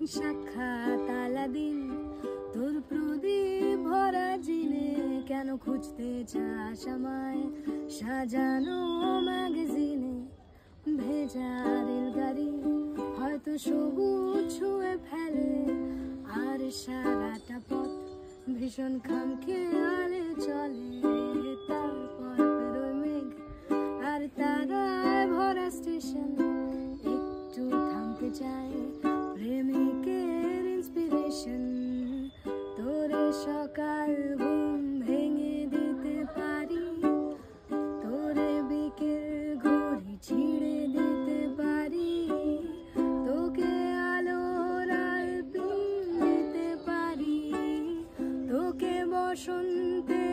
সাক্ষাৎ আলাদিন তোর প্রদীপ ভরা জিনে কেন খুঁজতে চাস আমায় সাজানো ম্যাগাজিনে ভেজা রেলগাড়ি হয়তো সবুজ ছুঁয়ে ফেলে আর সারাটা পথ ভীষণ খামখেয়ালে চলে তারপর বেরোয় মেঘ আর তারায় ভরা স্টেশন একটু থামতে চায় প্রেমিকের ইন্সপিরেশন তোরে সকাল ঘুম ভেঙে দিতে পারি তোরে বিকেল ঘড়ি ছিঁড়ে দিতে পারি তোকে আলোর আলপিন দিতে পারি তোকে বসন্তে